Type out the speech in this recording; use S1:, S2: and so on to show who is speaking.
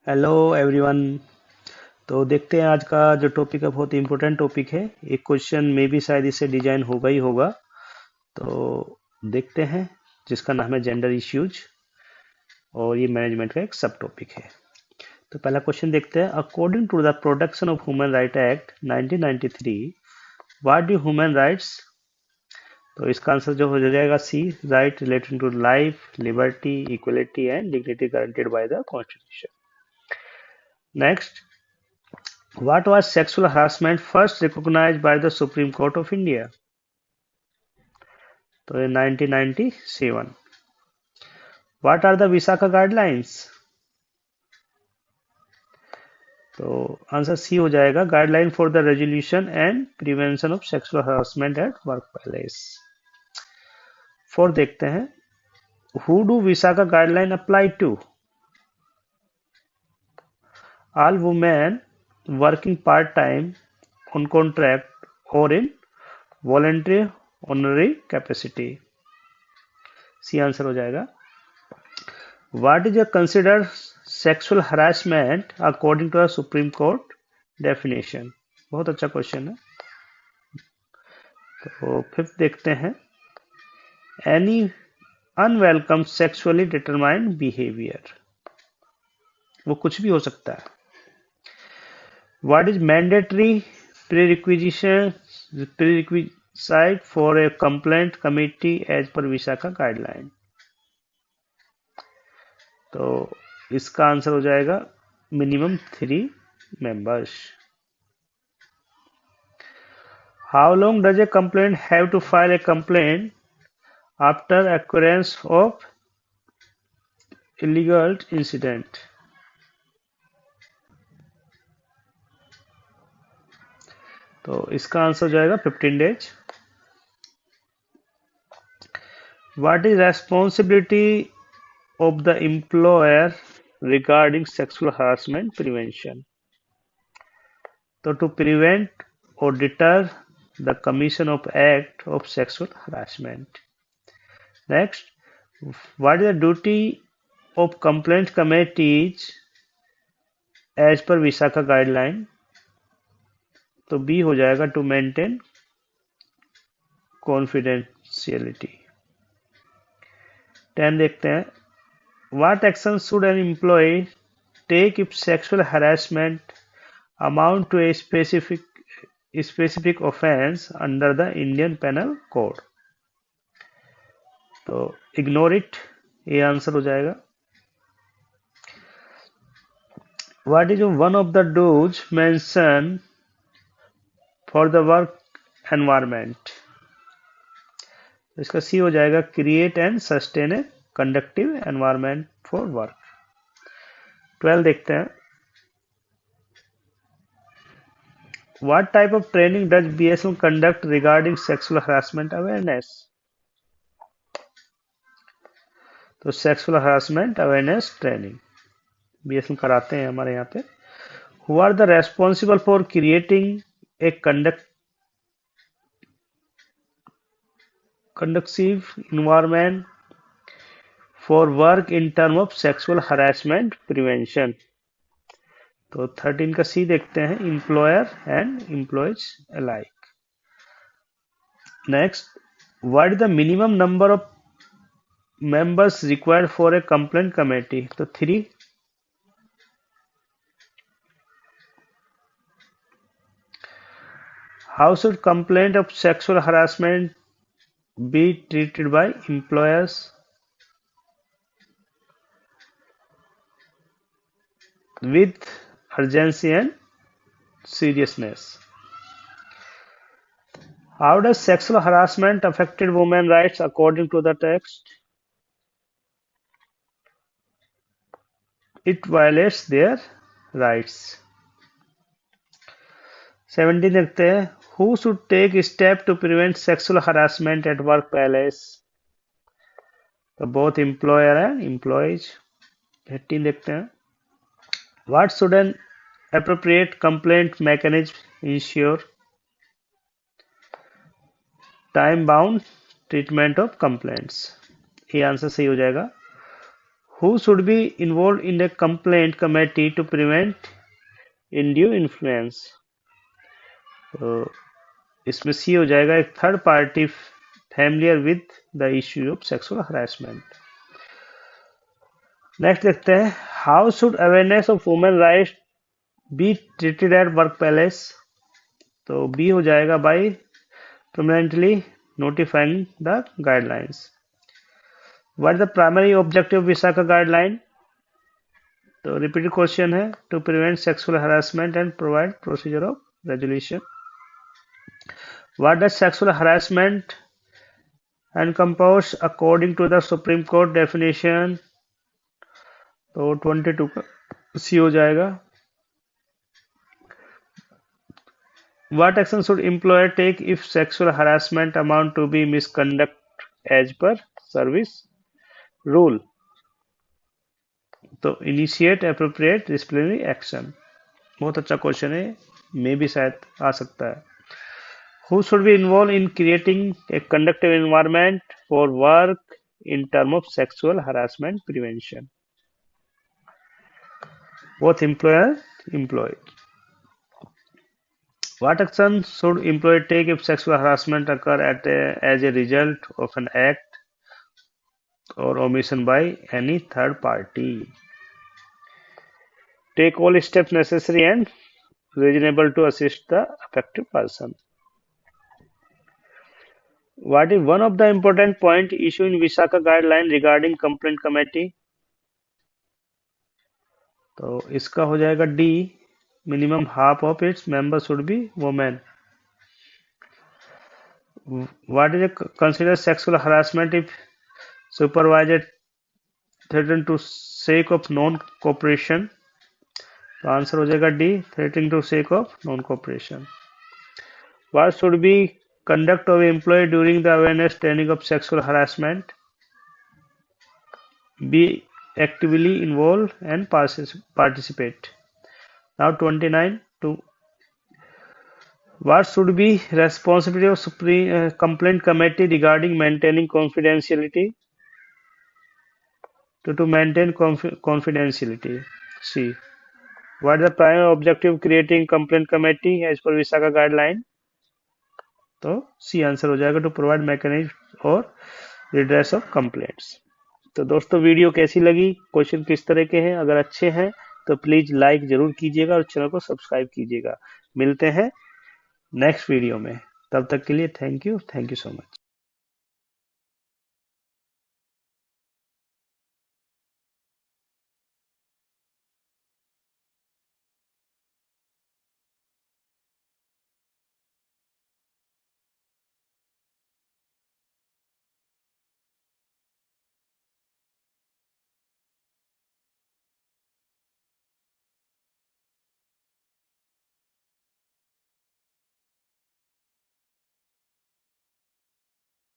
S1: Hello everyone. तो देखते हैं आज का जो टॉपिक है बहुत इंपॉर्टेंट टॉपिक है। एक क्वेश्चन में भी शायद इससे डिजाइन होगा ही होगा। तो देखते हैं जिसका नाम है जेंडर इश्यूज और ये मैनेजमेंट का एक सब टॉपिक है। तो पहला क्वेश्चन देखते हैं। According to the protection of human right act 1993, what do human rights. तो इसका आंसर जो हो जाएगा C, right relating to life, liberty, equality and dignity guaranteed by the constitution. Next, what was sexual harassment first recognized by the Supreme Court of India? तो ये 1997। What are the Visakha guidelines? तो answer C हो जाएगा, guideline for the resolution and prevention of sexual harassment at work place. Four देखते हैं। Who do Visakha guideline apply to? All women working part time, on contract और in voluntary honorary capacity. C answer हो जाएगा। What is considered sexual harassment according to the Supreme Court definition? बहुत अच्छा question है। तो fifth देखते हैं। Any unwelcome sexually determined behavior, वो कुछ भी हो सकता है। What is mandatory prerequisite for a complaint committee as per Visakha guideline? तो इसका आंसर हो जाएगा minimum 3 members. How long does a complainant have to file a complaint after occurrence of illegal incident? तो इसका आंसर हो जाएगा 15 days. What is responsibility of the employer regarding sexual harassment prevention? तो to prevent or deter the commission of act of sexual harassment. Next, what is the duty of complaint committees as per Visakha guideline? तो B हो जाएगा to maintain confidentiality. 10 देखते हैं। What action should an employee take if sexual harassment amount to a specific offence under the Indian penal code? तो ignore it, ये answer हो जाएगा। What is one of the do's mention for the work environment? इसका C हो जाएगा, create and sustain a conducive environment for work. 12 देखते हैं। What type of training does BSL conduct regarding sexual harassment awareness? तो sexual harassment awareness training BSL कराते हैं हमारे यहाँ पे। Who are the responsible for creating a conducive environment for work in term of sexual harassment prevention? तो 13 का सी देखते हैं, employer and employees alike. Next, what is the minimum number of members required for a complaint committee? तो 3। How should complaint of sexual harassment be treated by employers? With urgency and seriousness. How does sexual harassment affected women's rights according to the text? It violates their rights. 17 देखते हैं। Who should take step to prevent sexual harassment at workplace? तो both employer and employees. 18 देखते हैं। What should an appropriate complaint mechanism ensure? Time bound treatment of complaints, ये answer सही हो जाएगा। Who should be involved in the complaint committee to prevent undue influence? तो इसमें सी हो जाएगा, एक third party familiar with the issue of sexual harassment. Next देखते हैं, how should awareness of women rights be treated at work place? तो B हो जाएगा, bye permanently notifying the guidelines. What is the primary objective of Visakha guideline? तो repeated question है, to prevent sexual harassment and provide procedure of resolution. What does sexual harassment encompass according to the Supreme Court definition? तो 22 का सी हो जाएगा। What action should employer take if sexual harassment amount to be misconduct as per service rule? तो initiate appropriate disciplinary action। बहुत अच्छा question है, मे भी शायद आ सकता है। Who should be involved in creating a conducive environment for work in terms of sexual harassment prevention? Both employer and employee. What action should employee take if sexual harassment occur as a result of an act or omission by any third party? Take all steps necessary and reasonable to assist the affected person. What is one of the important point issued in Visakha guideline regarding complaint committee? तो इसका हो जाएगा D, minimum half of its members should be women. What is considered sexual harassment if supervisor threatened to sake of non-cooperation? तो answer हो जाएगा D, threatening to sake of non-cooperation. What should be conduct of employee during the awareness training of sexual harassment? Be actively involved and participate. Now 29 to what should be responsibility of Supreme Complaint Committee regarding maintaining confidentiality? To maintain confidentiality. C. What is the primary objective of creating complaint committee as per Visakha guideline? तो सी answer हो जाएगा, to provide mechanism और redress of complaints. तो दोस्तों video कैसी लगी, question किस तरह के हैं, अगर अच्छे हैं तो प्लीज लाइक जरूर कीजिएगा और चैनल को सब्सक्राइब कीजिएगा। मिलते हैं नेक्स्ट वीडियो में, तब तक के लिए थैंक यू सो मच।